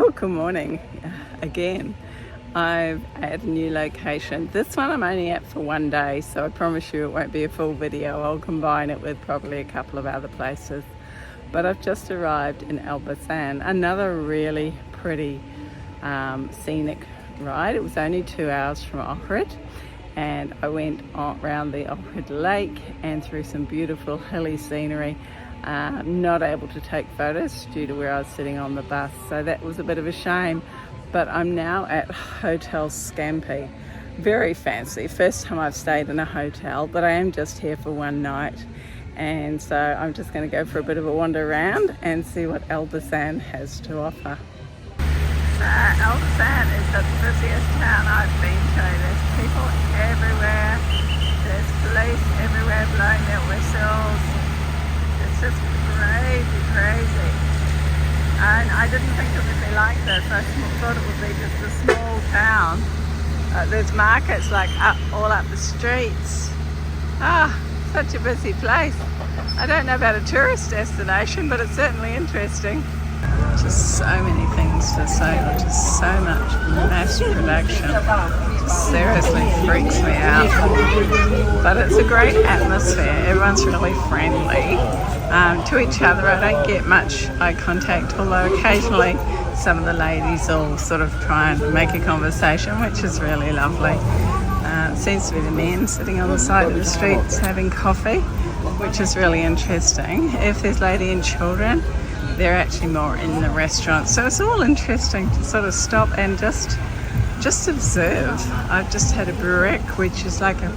Well, good morning again. I've at a new location. This one I'm only at for one day, so I promise you it won't be a full video. I'll combine it with probably a couple of other places. But I've just arrived in Albania, another really pretty scenic ride. It was only 2 hours from Ohrid, and I went around the Ohrid Lake and through some beautiful hilly scenery. Not able to take photos due to where I was sitting on the bus, so that was a bit of a shame. But I'm now at Hotel Scampi. Very fancy, first time I've stayed in a hotel, but I am just here for one night, and so I'm just going to go for a bit of a wander around and see what Albania has to offer. Albania is the busiest town I've been to. There's people everywhere, there's police everywhere blowing their whistles. It's just crazy. And I didn't think it would be like this. I thought it would be just a small town. There's markets like all up the streets. Such a busy place. I don't know about a tourist destination, but it's certainly interesting. Just so many things to say, just so much mass production. Just seriously freaks me out. But it's a great atmosphere. Everyone's really friendly to each other. I don't get much eye contact, although occasionally some of the ladies will sort of try and make a conversation, which is really lovely. It seems to be the men sitting on the side of the streets having coffee, which is really interesting. If there's lady and children, they're actually more in the restaurant. So it's all interesting to sort of stop and just observe. I've just had a burek, which is like a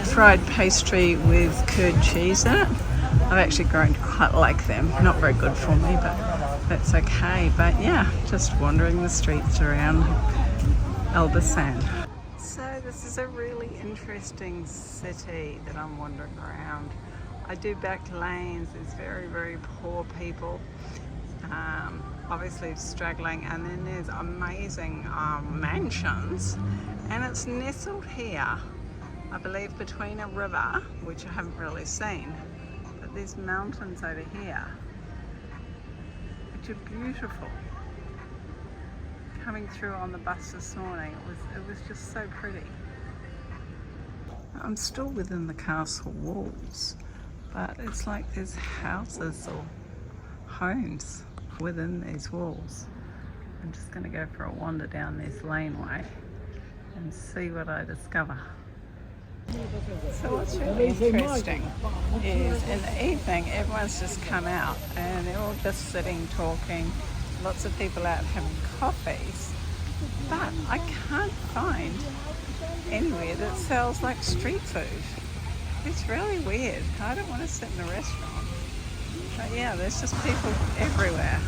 fried pastry with curd cheese in it. I've actually grown to quite like them. Not very good for me, but that's okay. But yeah, just wandering the streets around Albania. So this is a really interesting city that I'm wandering around. I do back lanes. There's very poor people, obviously struggling, and then there's amazing mansions, and it's nestled here, I believe, between a river, which I haven't really seen, but there's mountains over here which are beautiful. Coming through on the bus this morning, it was just so pretty. I'm still within the castle walls, but it's like there's houses or homes within these walls. I'm just going to go for a wander down this laneway and see what I discover. So what's really interesting is in the evening everyone's just come out and they're all just sitting talking, lots of people out having coffees, but I can't find anywhere that sells like street food. It's really weird. I don't want to sit in a restaurant. But yeah, there's just people everywhere.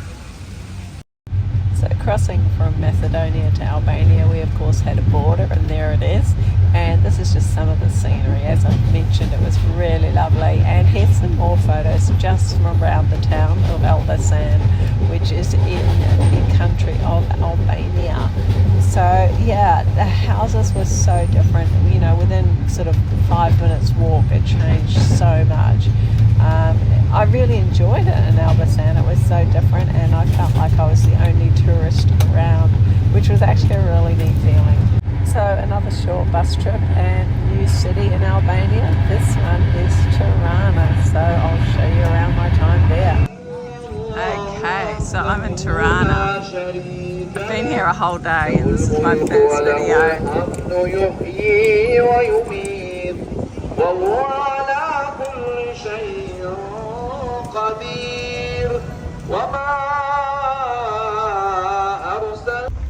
So crossing from Macedonia to Albania, we of course had a border, and there it is. And this is just some of the scenery. As I mentioned, it was really lovely. And here's some more photos just from around the town of Albania, which is in the country of Albania. So yeah, the houses were so different. You know, within sort of 5 minutes walk, it changed so much. I really enjoyed it in Albania. It was so different, and I felt like I was the only tourist around, which was actually a really neat feeling. So another short bus trip and new city in Albania. This one is Tirana, so I'll show you around my time there. Okay, so I'm in Tirana. I've been here a whole day and this is my first video.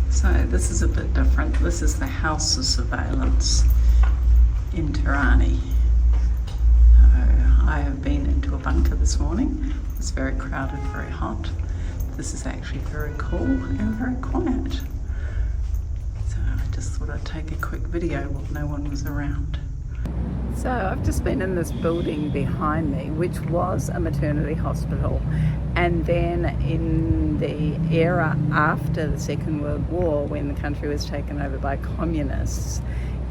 So this is a bit different. This is the house of surveillance in Tirana. I have been into a bunker this morning. It's very crowded, very hot. This is actually very cool and very quiet. So I just thought I'd take a quick video while no one was around. So I've just been in this building behind me, which was a maternity hospital, and then in the era after the Second World War, when the country was taken over by communists,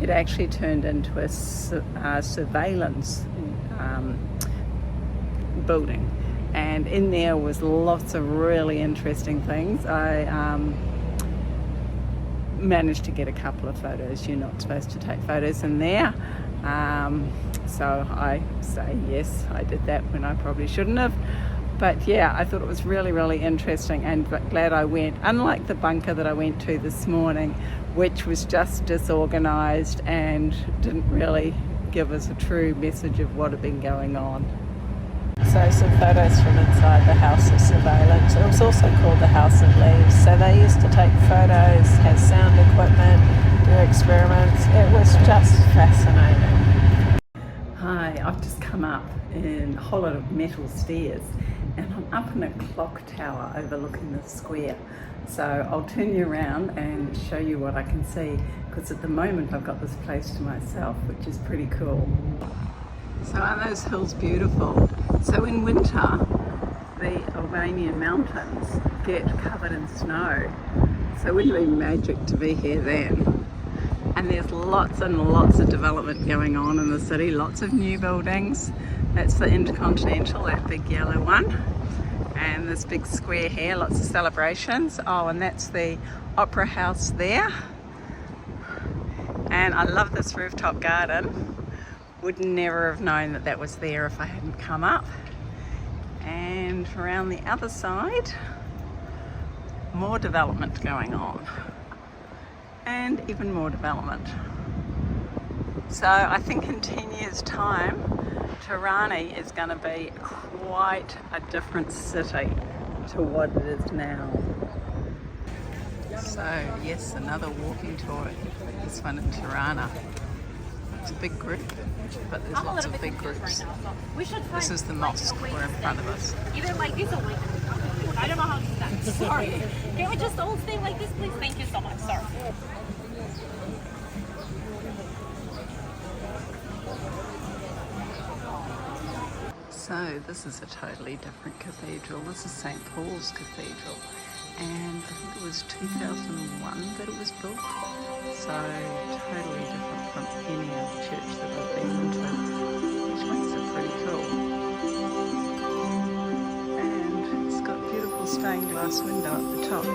it actually turned into a surveillance building. and in there was lots of really interesting things. I managed to get a couple of photos. You're not supposed to take photos in there, so I say yes, I did that when I probably shouldn't have. But yeah, I thought it was really, really interesting, and glad I went. Unlike the bunker that I went to this morning, which was just disorganized and didn't really give us a true message of what had been going on. So some photos from inside the House of Surveillance. It was also called the House of Leaves. So they used to take photos, have sound equipment, do experiments. It was just fascinating. Hi, I've just come up in a whole lot of metal stairs, and I'm up in a clock tower overlooking the square. So I'll turn you around and show you what I can see, because at the moment I've got this place to myself, which is pretty cool. So are those hills beautiful? So in winter, the Albanian mountains get covered in snow. So wouldn't it be magic to be here then? And there's lots and lots of development going on in the city, lots of new buildings. That's the Intercontinental, that big yellow one. And this big square here, lots of celebrations. Oh, and that's the Opera House there. And I love this rooftop garden. Would never have known that that was there if I hadn't come up. And around the other side, more development going on. And even more development. So I think in 10 years' time, Tirana is going to be quite a different city to what it is now. So yes, another walking tour, this one in Tirana. It's a big group, but there's lots of big groups. This is the mosque we're in front of us. Either like this or like I don't know how to do that. Sorry. Can we just all stay like this, please? Thank you so much. Sorry. So this is a totally different cathedral. This is St. Paul's Cathedral, and I think it was 2001 that it was built. So totally different from any other church that I've been into, which makes it pretty cool. And it's got beautiful stained glass window at the top.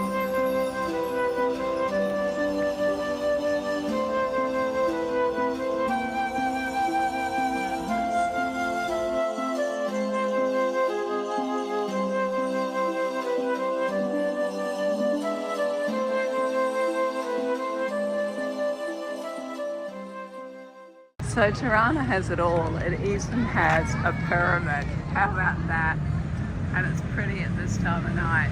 So Tirana has it all. It even has a pyramid. How about that? And it's pretty at this time of night.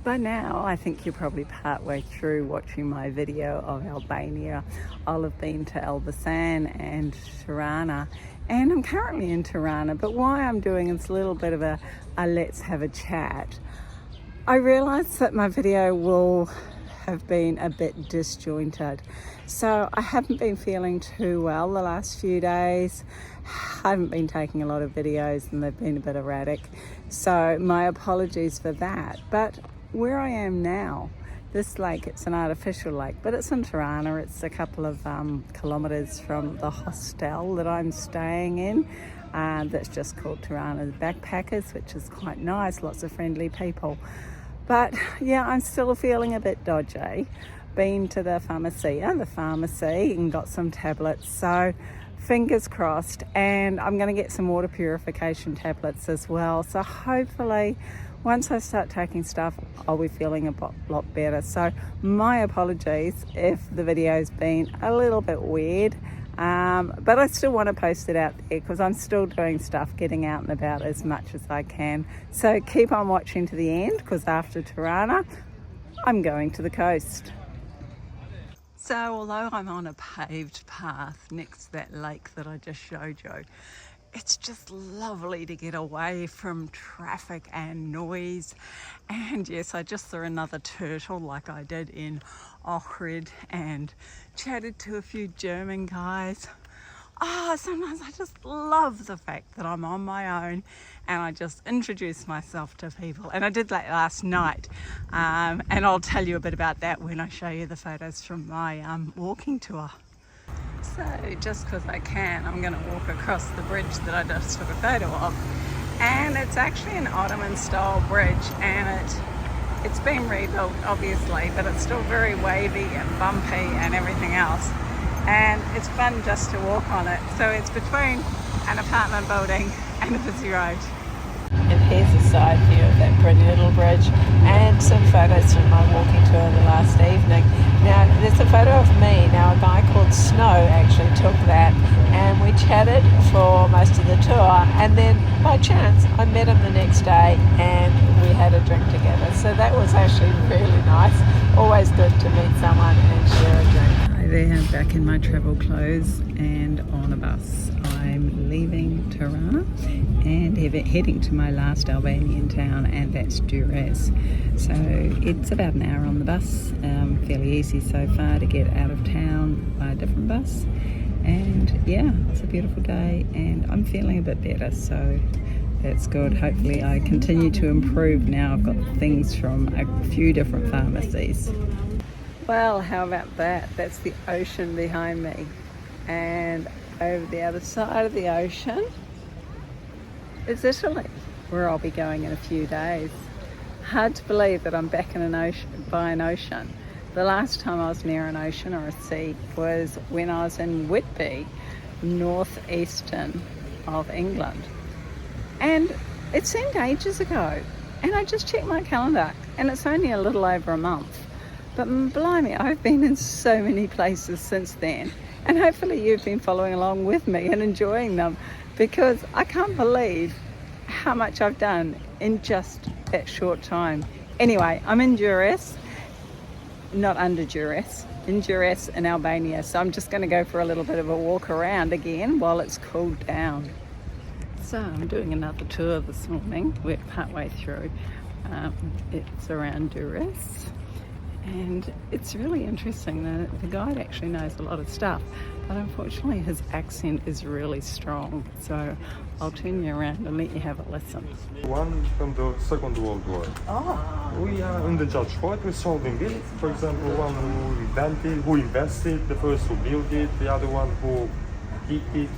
By now, I think you're probably partway through watching my video of Albania. I'll have been to Elbasan and Tirana, and I'm currently in Tirana, but why I'm doing this little bit of a let's have a chat. I realise that my video will have been a bit disjointed. So I haven't been feeling too well the last few days. I haven't been taking a lot of videos and they've been a bit erratic. So my apologies for that. But where I am now, this lake, it's an artificial lake, but it's in Tirana. It's a couple of kilometres from the hostel that I'm staying in. That's just called Tirana Backpackers, which is quite nice, lots of friendly people. But yeah, I'm still feeling a bit dodgy. Been to the pharmacy and got some tablets. So fingers crossed, and I'm going to get some water purification tablets as well. So hopefully once I start taking stuff, I'll be feeling a lot better. So my apologies if the video's been a little bit weird. But I still want to post it out there because I'm still doing stuff, getting out and about as much as I can. So keep on watching to the end, because after Tirana, I'm going to the coast. So although I'm on a paved path next to that lake that I just showed you, it's just lovely to get away from traffic and noise. And yes, I just saw another turtle like I did in Ohrid and chatted to a few German guys. Sometimes I just love the fact that I'm on my own and I just introduce myself to people. And I did that last night. And I'll tell you a bit about that when I show you the photos from my walking tour. So just because I can, I'm going to walk across the bridge that I just took a photo of. and it's actually an Ottoman style bridge, and it's been rebuilt obviously, but it's still very wavy and bumpy and everything else, and it's fun just to walk on it. So it's between an apartment building and a busy road. And here's a side view of that pretty little bridge and some photos from my walking tour the last evening. Now there's a photo of me. Now a guy called Snow actually took that, and we chatted for most of the tour, and then by chance I met him the next day and we had a drink together. So that was actually really nice. Always good to meet someone and share a drink. Hi there, I'm back in my travel clothes and on a bus. I'm leaving Tirana and heading to my last Albanian town, and that's Durrës. So it's about an hour on the bus, fairly easy so far to get out of town by a different bus. And yeah, it's a beautiful day and I'm feeling a bit better, so that's good. Hopefully I continue to improve now. I've got things from a few different pharmacies. Well, how about that? That's the ocean behind me, and over the other side of the ocean is Italy, where I'll be going in a few days. Hard to believe that I'm back in by an ocean. The last time I was near an ocean or a sea was when I was in Whitby, northeastern of England. And it seemed ages ago. And I just checked my calendar and it's only a little over a month. But blimey, I've been in so many places since then. And hopefully you've been following along with me and enjoying them, because I can't believe how much I've done in just that short time. Anyway, I'm in Durrës, not under Durrës, in Durrës in Albania. So I'm just going to go for a little bit of a walk around again while it's cooled down. So I'm doing another tour this morning. We're partway through. It's around Durrës. And it's really interesting that the guide actually knows a lot of stuff, but unfortunately his accent is really strong. So I'll turn you around and let you have a listen. One from the Second World War. Oh. We are in the judge court, we're solving it. For example, one who invested, the first who built it, the other one who kicked it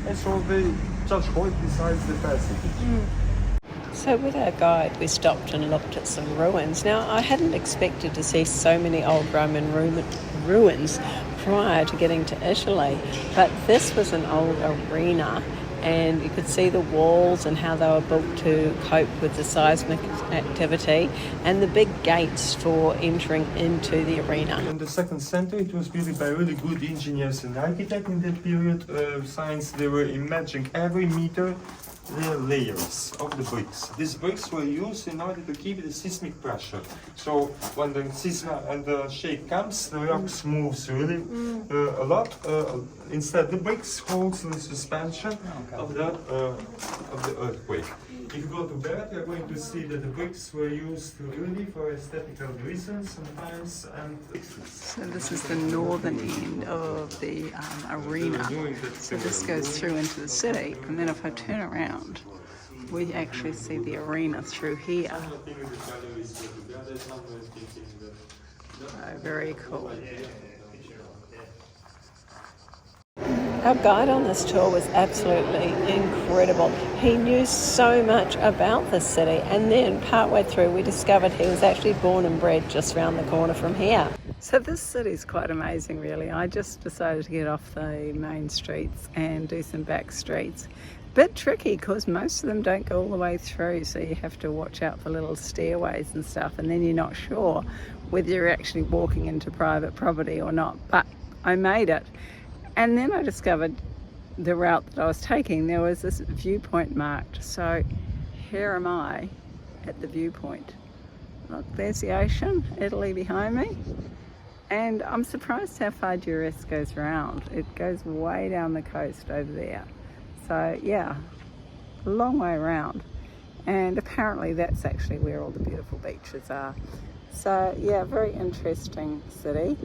and so the judge court decides the passage. So with our guide, we stopped and looked at some ruins. Now, I hadn't expected to see so many old Roman ruins prior to getting to Italy, but this was an old arena, and you could see the walls and how they were built to cope with the seismic activity, and the big gates for entering into the arena. In the second century, it was built by really good engineers and architects in that period. Science, they were imagining every meter the layers of the bricks. These bricks were used in order to keep the seismic pressure. So when the seismic and the shake comes, the rocks moves really a lot. Instead, the bricks holds the suspension of the earthquake. If you go to bed, you're going to see that the bricks were used really for aesthetical reasons sometimes. And so this is the northern end of the arena. So this goes through into the city, and then if I turn around, we actually see the arena through here. Oh, very cool. Our guide on this tour was absolutely incredible. He knew so much about the city, and then partway through we discovered he was actually born and bred just around the corner from here. So this city's quite amazing really. I just decided to get off the main streets and do some back streets. Bit tricky because most of them don't go all the way through, so you have to watch out for little stairways and stuff, and then you're not sure whether you're actually walking into private property or not. But I made it. And then I discovered the route that I was taking. There was this viewpoint marked. So here am I at the viewpoint. Look, there's the ocean, Italy behind me. And I'm surprised how far Durrës goes around. It goes way down the coast over there. So yeah, a long way around. And apparently that's actually where all the beautiful beaches are. So yeah, very interesting city,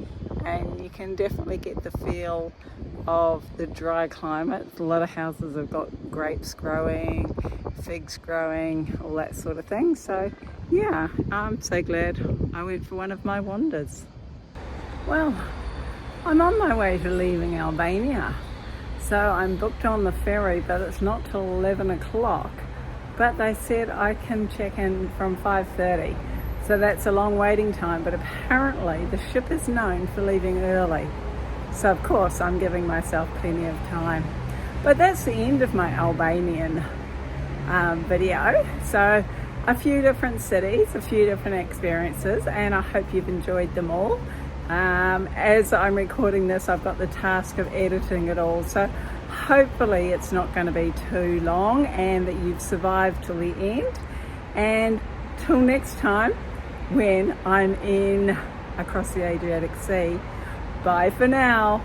and you can definitely get the feel of the dry climate. A lot of houses have got grapes growing, figs growing, all that sort of thing. So yeah, I'm so glad I went for one of my wanders. Well, I'm on my way to leaving Albania. So I'm booked on the ferry, but it's not till 11 o'clock. but they said I can check in from 5:30. So that's a long waiting time, but apparently the ship is known for leaving early. So of course I'm giving myself plenty of time. But that's the end of my Albanian video. So a few different cities, a few different experiences, and I hope you've enjoyed them all. As I'm recording this, I've got the task of editing it all, so hopefully it's not going to be too long and that you've survived till the end. And till next time, when I'm in across the Adriatic Sea, bye for now.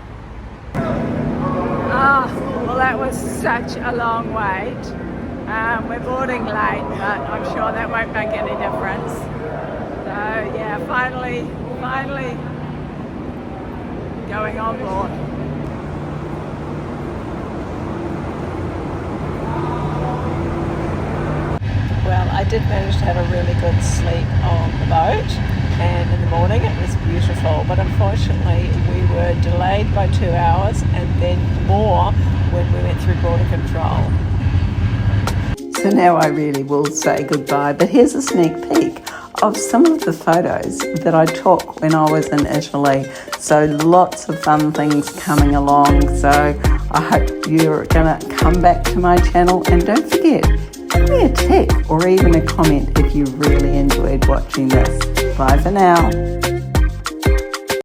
Well, that was such a long wait. We're boarding late, but I'm sure that won't make any difference. So yeah, finally going on board. Well, I did manage to have a really good sleep on the boat, and in the morning it was beautiful, but unfortunately we were delayed by 2 hours and then more when we went through border control. So now I really will say goodbye, but here's a sneak peek of some of the photos that I took when I was in Italy. So lots of fun things coming along. So I hope you're gonna come back to my channel, and don't forget, give me a tick or even a comment if you really enjoyed watching this. Bye for now.